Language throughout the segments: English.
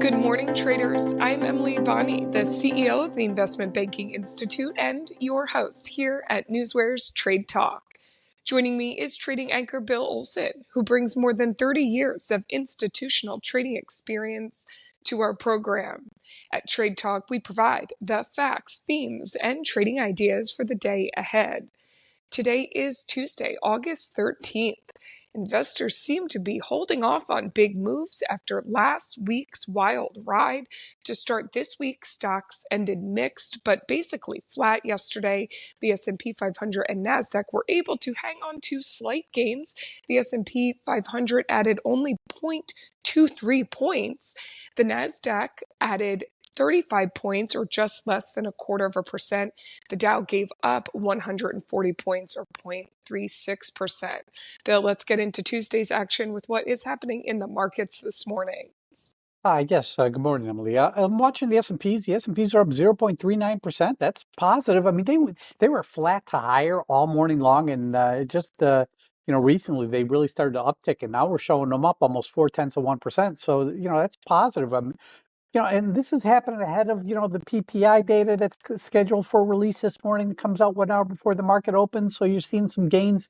Good morning, traders. I'm Emily Bonney, the CEO of the Investment Banking Institute and your host here at NewsWare's Trade Talk. Joining me is trading anchor Bill Olson, who brings more than 30 years of institutional trading experience to our program. At Trade Talk, we provide the facts, themes, and trading ideas for the day ahead. Today is Tuesday, August 13th. Investors seem to be holding off on big moves after last week's wild ride. To start this week, stocks ended mixed, but basically flat yesterday. The S&P 500 and NASDAQ were able to hang on to slight gains. The S&P 500 added only 0.23 points. The NASDAQ added 35 points, or just less than 0.25%. The Dow gave up 140 points, or 0.36%. Bill, let's get into Tuesday's action with what is happening in the markets this morning. Yes. Good morning, Emily. I'm watching the S&Ps. The S&Ps are up 0.39%. That's positive. I mean, they were flat to higher all morning long, and recently they really started to uptick, and now we're showing them up almost 0.4%. So that's positive. And this is happening ahead of, the PPI data that's scheduled for release this morning. It comes out 1 hour before the market opens. So you're seeing some gains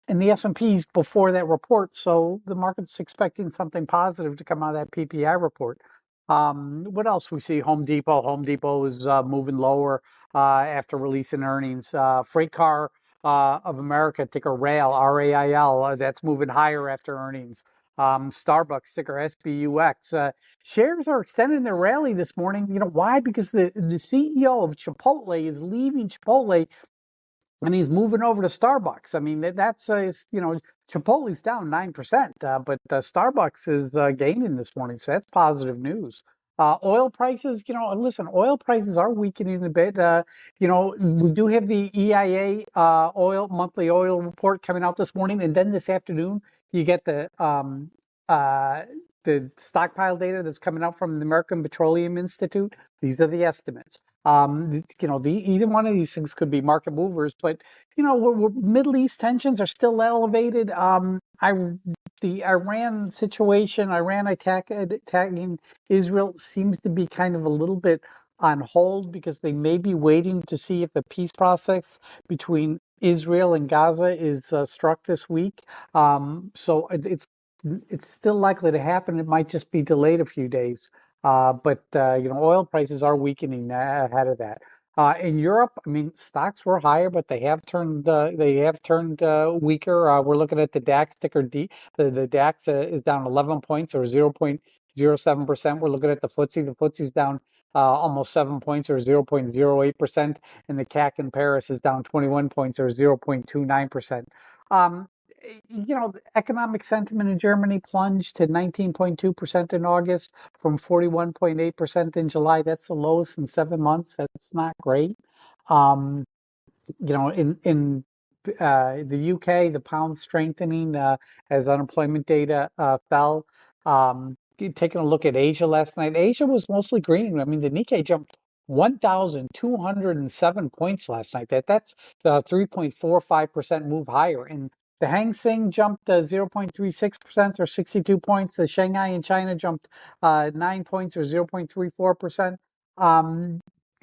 in the S&Ps before that report. So the market's expecting something positive to come out of that PPI report. What else we see? Home Depot. Home Depot is moving lower after releasing earnings. Freight Car of America, ticker RAIL, RAIL, that's moving higher after earnings. Starbucks, ticker SBUX. Shares are extending their rally this morning. Why? Because the CEO of Chipotle is leaving Chipotle and he's moving over to Starbucks. I mean, that's Chipotle's down 9%, but Starbucks is gaining this morning. So that's positive news. Oil prices, listen, oil prices are weakening a bit. We do have the EIA monthly oil report coming out this morning. And then this afternoon, you get the stockpile data that's coming out from the American Petroleum Institute. These are the estimates. Either one of these things could be market movers, but Middle East tensions are still elevated. The Iran situation, Iran attacking Israel, seems to be kind of a little bit on hold because they may be waiting to see if the peace process between Israel and Gaza is struck this week. So it's still likely to happen. It might just be delayed a few days. But oil prices are weakening ahead of that. In Europe, I mean, stocks were higher, but they have turned weaker. We're looking at the DAX ticker D. The DAX is down 11 points, or 0.07%. We're looking at the FTSE. The FTSE's down almost 7 points, or 0.08%, and the CAC in Paris is down 21 points, or 0.29%. Economic sentiment in Germany plunged to 19.2% in August from 41.8% in July. That's the lowest in 7 months. That's not great. In the UK, the pound strengthening as unemployment data fell. Taking a look at Asia last night, Asia was mostly green. I mean, the Nikkei jumped 1,207 points last night. That's the 3.45% move higher. And the Hang Seng jumped 0.36%, or 62 points. The Shanghai in China jumped 9 points, or 0.34%.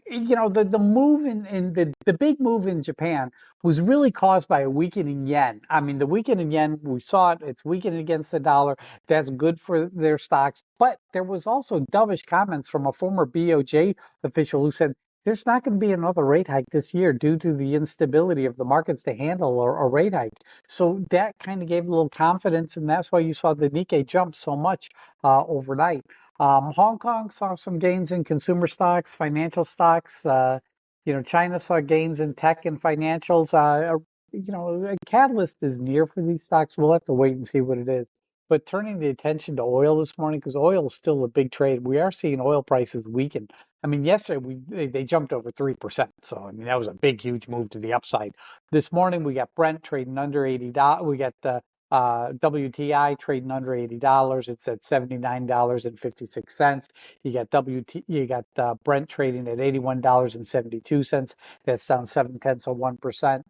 The move in the big move in Japan was really caused by a weakening yen. I mean, the weakening yen, we saw it. It's weakening against the dollar. That's good for their stocks. But there was also dovish comments from a former BOJ official who said there's not going to be another rate hike this year due to the instability of the markets to handle a rate hike. So that kind of gave a little confidence, and that's why you saw the Nikkei jump so much overnight. Hong Kong saw some gains in consumer stocks, financial stocks. China saw gains in tech and financials. A catalyst is near for these stocks. We'll have to wait and see what it is. But turning the attention to oil this morning, because oil is still a big trade, we are seeing oil prices weaken. I mean, yesterday they jumped over 3%. So, I mean, that was a big, huge move to the upside. This morning, we got Brent trading under $80. We got the WTI trading under $80. It's at $79.56. You got Brent trading at $81.72. That's down 0.7%.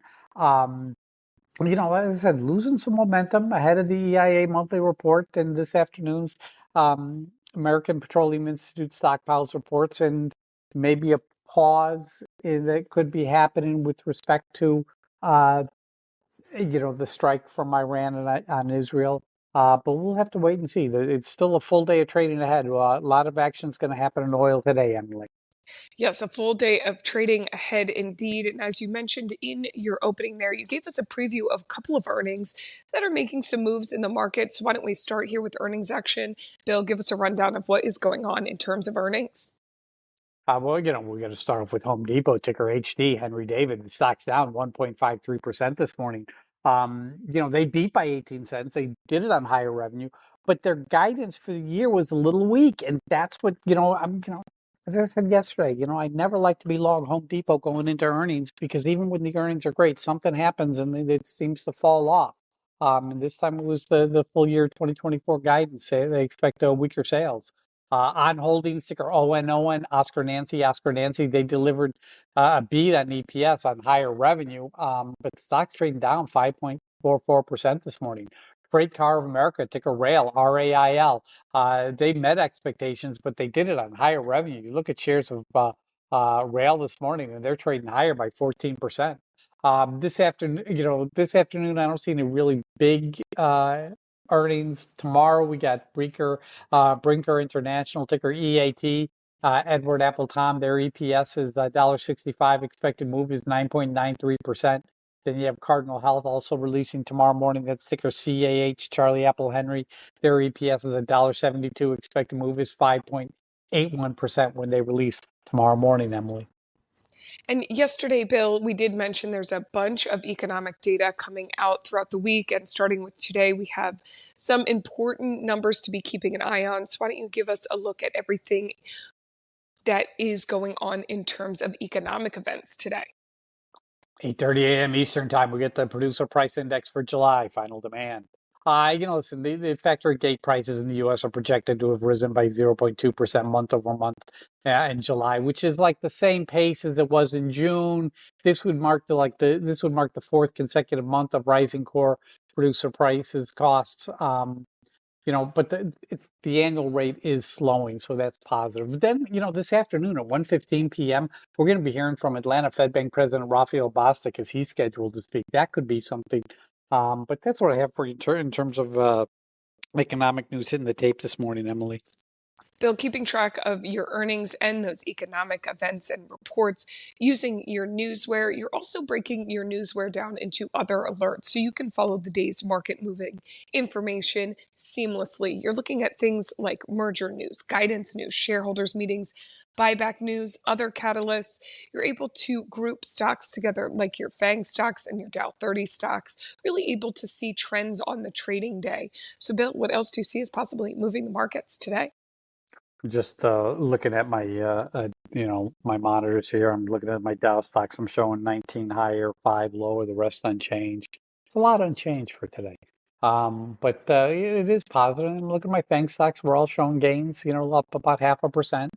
As I said, losing some momentum ahead of the EIA monthly report and this afternoon's American Petroleum Institute stockpiles reports and maybe a pause that could be happening with respect to the strike from Iran on Israel. But we'll have to wait and see. It's still a full day of trading ahead. A lot of action is going to happen in oil today, Emily. Yes, a full day of trading ahead indeed. And as you mentioned in your opening there, you gave us a preview of a couple of earnings that are making some moves in the market. So why don't we start here with earnings action? Bill, give us a rundown of what is going on in terms of earnings. Well, we're going to start off with Home Depot, ticker HD, Henry David. The stock's down 1.53% this morning. They beat by 18 cents. They did it on higher revenue, but their guidance for the year was a little weak. And that's what, as I said yesterday, I'd never like to be long Home Depot going into earnings because even when the earnings are great, something happens and it seems to fall off. And this time it was the full year 2024 guidance. They expect weaker sales. On holdings, ticker ONON, Oscar Nancy, they delivered a beat on EPS on higher revenue, but the stock's trading down 5.44% this morning. Freight Car of America, ticker RAIL, RAIL, they met expectations, but they did it on higher revenue. You look at shares of RAIL this morning, and they're trading higher by 14%. This afternoon, I don't see any really big earnings. Tomorrow we got Brinker International, ticker EAT. Edward Appleton, their EPS is $1.65. Expected move is 9.93%. Then you have Cardinal Health also releasing tomorrow morning. That's ticker CAH, Charlie Apple Henry. Their EPS is $1.72. Expected move is 5.81% when they release tomorrow morning, Emily. And yesterday, Bill, we did mention there's a bunch of economic data coming out throughout the week. And starting with today, we have some important numbers to be keeping an eye on. So why don't you give us a look at everything that is going on in terms of economic events today? 8:30 a.m. Eastern time, we get the producer price index for July, final demand. Listen, the factory gate prices in the U.S. are projected to have risen by 0.2% month over month in July, which is like the same pace as it was in June. This would mark the fourth consecutive month of rising core producer prices costs. But the annual rate is slowing, so that's positive. Then, this afternoon at 1:15 p.m., we're going to be hearing from Atlanta Fed Bank President Raphael Bostic as he's scheduled to speak. That could be something. But that's what I have for you in terms of economic news hitting the tape this morning, Emily. Bill, keeping track of your earnings and those economic events and reports using your NewsWare. You're also breaking your NewsWare down into other alerts so you can follow the day's market moving information seamlessly. You're looking at things like merger news, guidance news, shareholders meetings, buyback news, other catalysts. You're able to group stocks together like your FANG stocks and your Dow 30 stocks, really able to see trends on the trading day. So Bill, what else do you see is possibly moving the markets today? Just looking at my monitors here. I'm looking at my Dow stocks. I'm showing 19 higher, 5 lower, the rest unchanged. It's a lot unchanged for today. But it is positive. And look at my FANG stocks. We're all showing gains, up about 0.5%.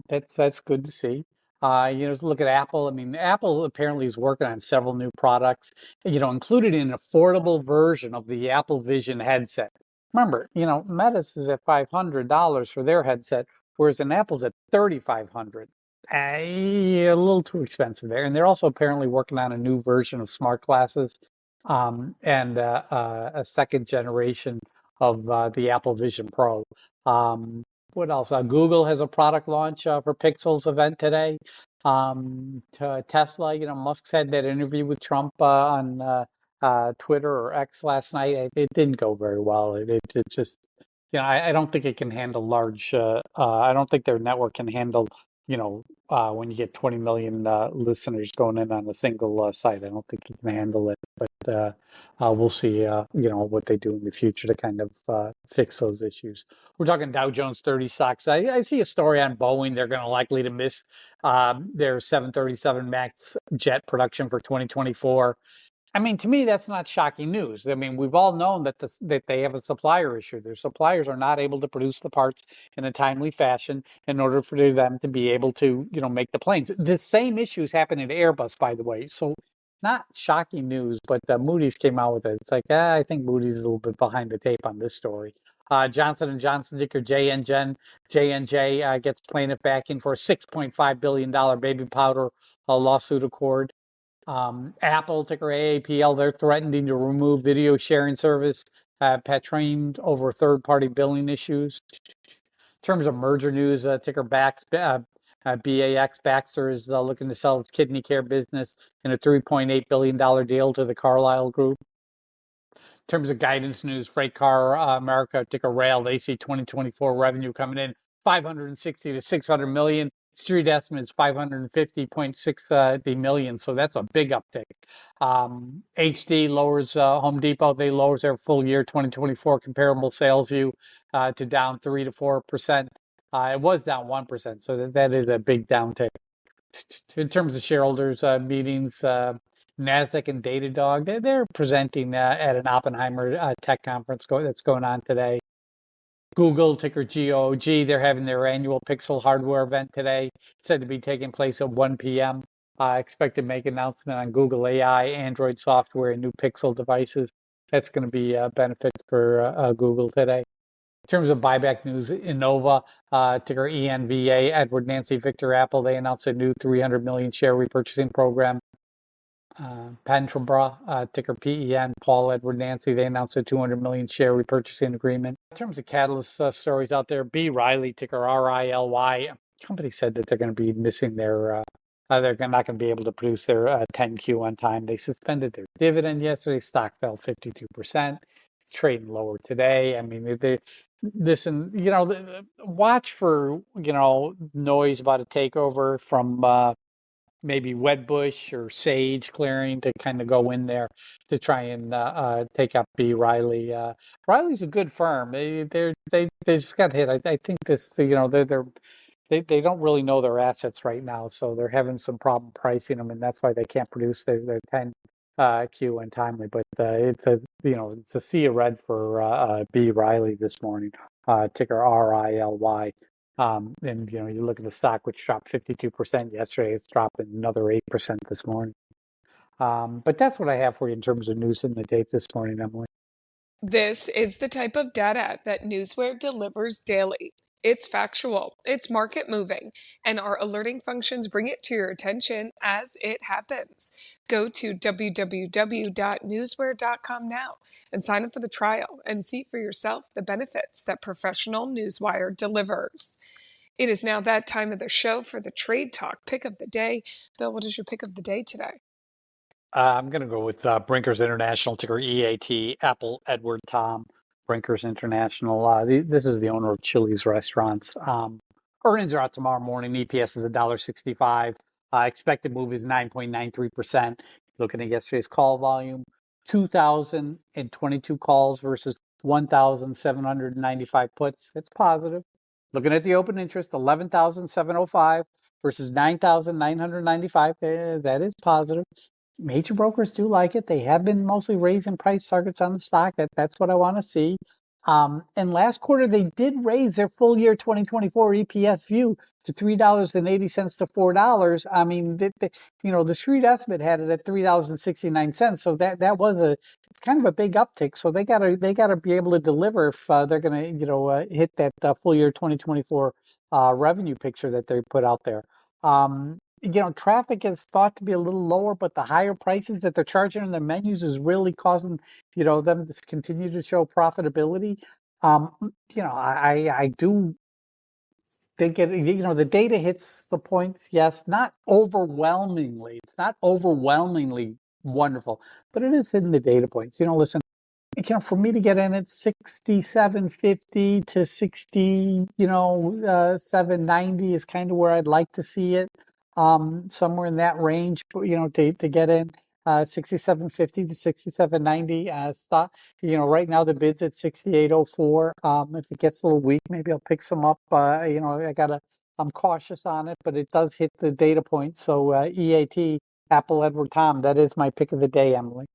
That's good to see. Look at Apple. I mean, Apple apparently is working on several new products, included in an affordable version of the Apple Vision headset. Remember, Meta's is at $500 for their headset, whereas an Apple's at $3,500. A little too expensive there. And they're also apparently working on a new version of smart glasses, and a second generation of the Apple Vision Pro. What else? Google has a product launch for Pixel's event today. Tesla, Musk's had that interview with Trump on Twitter or X last night. It didn't go very well. It just, I don't think it can handle large. I don't think their network can handle, when you get 20 million listeners going in on a single site. I don't think it can handle it. But we'll see, what they do in the future to kind of fix those issues. We're talking Dow Jones 30 stocks. I see a story on Boeing. They're going to likely to miss their 737 MAX jet production for 2024. I mean, to me, that's not shocking news. I mean, we've all known that they have a supplier issue. Their suppliers are not able to produce the parts in a timely fashion in order for them to be able to, make the planes. The same issues happen at Airbus, by the way. So, not shocking news, but Moody's came out with it. It's like, I think Moody's is a little bit behind the tape on this story. Johnson & Johnson, ticker J&J, gets plaintiff backing for a $6.5 billion baby powder lawsuit accord. Apple, ticker AAPL, they're threatening to remove video sharing service, patrained over third-party billing issues. In terms of merger news, ticker BAX, Baxter is looking to sell its kidney care business in a $3.8 billion deal to the Carlyle Group. In terms of guidance news, Freight Car America, ticker Rail, they see 2024 revenue coming in 560 to 600 million. Street estimate is 550.6 million, so that's a big uptick. HD lowers Home Depot. They lowers their full year 2024 comparable sales view to down 3 to 4%. It was down 1%, so that is a big downtick. In terms of shareholders meetings, NASDAQ and Datadog, they're presenting at an Oppenheimer tech conference that's going on today. Google, ticker GOG, they're having their annual Pixel hardware event today. It's said to be taking place at 1 p.m. I expect to make an announcement on Google AI, Android software, and new Pixel devices. That's going to be a benefit for Google today. In terms of buyback news, Innova, ticker ENVA, Edward Nancy Victor Apple, they announced a new 300 million share repurchasing program. Petrobras, ticker PEN, Paul Edward Nancy, they announced a 200 million share repurchasing agreement. In terms of catalyst stories out there, B. Riley, ticker RILY, company said that they're going to be missing they're not going to be able to produce their 10Q on time. They suspended their dividend yesterday. Stock fell 52%. It's trading lower today. I mean, listen, watch for, noise about a takeover from maybe Wedbush or Sage Clearing to kind of go in there to try and take up B. Riley. Riley's a good firm. They just got hit. I think this, they don't really know their assets right now, so they're having some problem pricing them, and that's why they can't produce their 10 Q and timely. But it's a sea of red for B. Riley this morning. Ticker RILY. And you look at the stock, which dropped 52% yesterday. It's dropping another 8% this morning. But that's what I have for you in terms of news in the tape this morning, Emily. This is the type of data that NewsWare delivers daily. It's factual, it's market moving, and our alerting functions bring it to your attention as it happens. Go to www.newsware.com now and sign up for the trial and see for yourself the benefits that professional Newswire delivers. It is now that time of the show for the Trade Talk pick of the day. Bill, what is your pick of the day today? I'm going to go with Brinkers International, ticker EAT, Apple, Edward, Tom, Brinkers International. This is the owner of Chili's Restaurants. Earnings are out tomorrow morning. EPS is $1.65. Expected move is 9.93%. Looking at yesterday's call volume, 2,022 calls versus 1,795 puts. It's positive. Looking at the open interest, 11,705 versus 9,995. That is positive. Major brokers do like it. They have been mostly raising price targets on the stock. That's what I want to see. And last quarter, they did raise their full year 2024 EPS view to $3.80 to $4. I mean, the street estimate had it at $3.69. So that was it's kind of a big uptick. So they gotta be able to deliver if they're going to hit that full year 2024 revenue picture that they put out there. Traffic is thought to be a little lower, but the higher prices that they're charging on their menus is really causing, them to continue to show profitability. I do think the data hits the points. Yes, not overwhelmingly. It's not overwhelmingly wonderful, but it is hitting the data points. Listen, for me to get in at 67.50 to 790 is kind of where I'd like to see it. Somewhere in that range, to get in 67.50 to 67.90 stock. Right now the bid's at 68.04. If it gets a little weak, maybe I'll pick some up. I'm cautious on it, but it does hit the data points. So EAT, Apple, Edward, Tom, that is my pick of the day, Emily.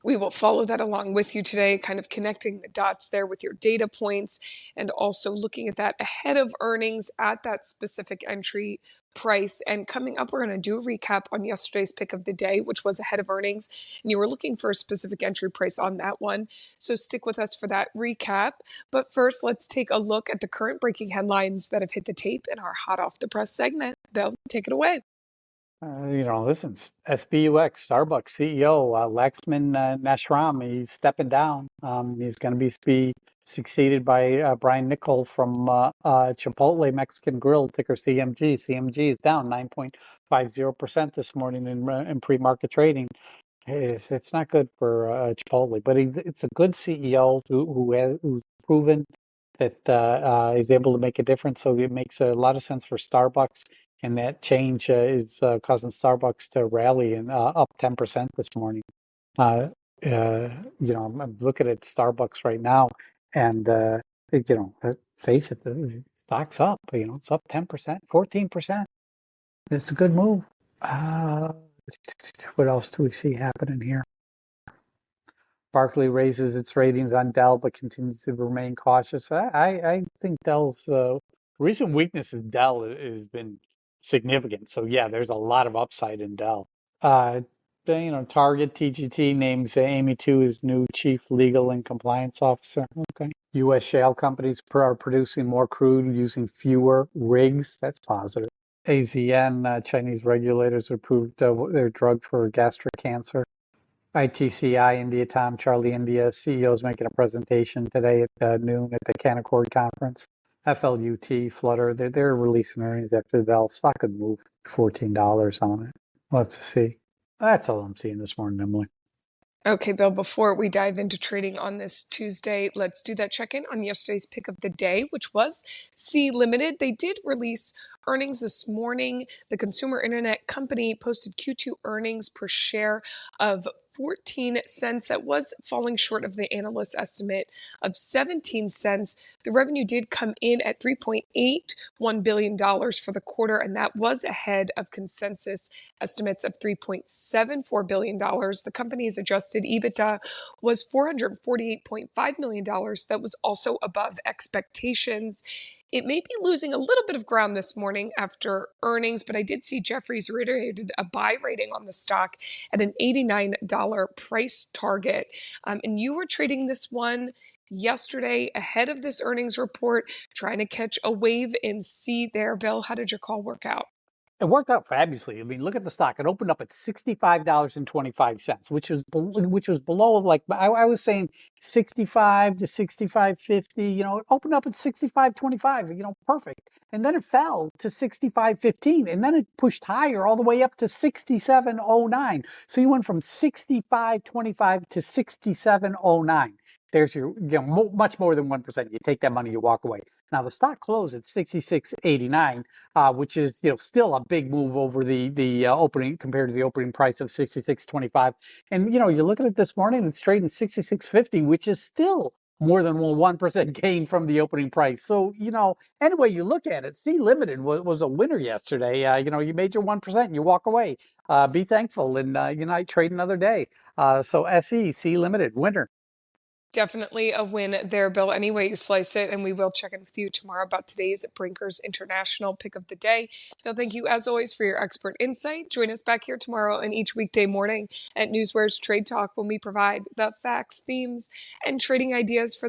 We will follow that along with you today, kind of connecting the dots there with your data points and also looking at that ahead of earnings at that specific entry price. And coming up, we're going to do a recap on yesterday's pick of the day, which was ahead of earnings. And you were looking for a specific entry price on that one. So stick with us for that recap. But first, let's take a look at the current breaking headlines that have hit the tape in our hot off the press segment. Bill, take it away. Listen, SBUX, Starbucks CEO, Laxman Nashram, he's stepping down. He's going to be succeeded by Brian Niccol from Chipotle Mexican Grill, ticker CMG. CMG is down 9.50% this morning in pre-market trading. It's not good for Chipotle, but it's a good CEO who's proven that he's able to make a difference. So it makes a lot of sense for Starbucks. And that change is causing Starbucks to rally and up 10% this morning. I'm looking at Starbucks right now, and face it, the stock's up. It's up 10%, 14%. It's a good move. What else do we see happening here? Barclay raises its ratings on Dell, but continues to remain cautious. I think Dell's recent weakness is Dell has been significant. So yeah, there's a lot of upside in Dell. Target TGT names Amy Tu as new chief legal and compliance officer. Okay. U.S. shale companies are producing more crude using fewer rigs. That's positive. AZN, Chinese regulators approved their drug for gastric cancer. ITCI, India, Tom, Charlie, India, CEOs making a presentation today at noon at the Canaccord conference. FLUT, Flutter, they're releasing earnings after the bell. Stock could move $14 on it. Let's see. That's all I'm seeing this morning, Emily. Okay, Bill, before we dive into trading on this Tuesday, let's do that check-in on yesterday's pick of the day, which was Sea Limited. They did release earnings this morning. The consumer internet company posted Q2 earnings per share of 14 cents. That was falling short of the analyst estimate of 17 cents. The revenue did come in at $3.81 billion for the quarter, and that was ahead of consensus estimates of $3.74 billion. The company's adjusted EBITDA was $448.5 million. That was also above expectations. It may be losing a little bit of ground this morning after earnings, but I did see Jefferies reiterated a buy rating on the stock at an $89 price target. And you were trading this one yesterday ahead of this earnings report, trying to catch a wave in C there. Bill, how did your call work out? It worked out fabulously. I mean, look at the stock. It opened up at $65.25, which was below, like I was saying, 65 to 65.50. It opened up at 65.25. Perfect. And then it fell to 65.15, and then it pushed higher all the way up to 67.09. So you went from 65.25 to 67.09. There's your, much more than 1%. You take that money, you walk away. Now the stock closed at 66.89, which is still a big move over the opening compared to the opening price of 66.25. And you're looking at this morning, it's trading 66.50, which is still more than 1% gain from the opening price. So any way you look at it, Sea Limited was a winner yesterday. You made your 1% and you walk away. Be thankful, and I trade another day. So Sea Limited winner. Definitely a win there, Bill, any way you slice it. And we will check in with you tomorrow about today's Brinkers International pick of the day. Bill, thank you as always for your expert insight. Join us back here tomorrow and each weekday morning at NewsWare's Trade Talk when we provide the facts, themes, and trading ideas for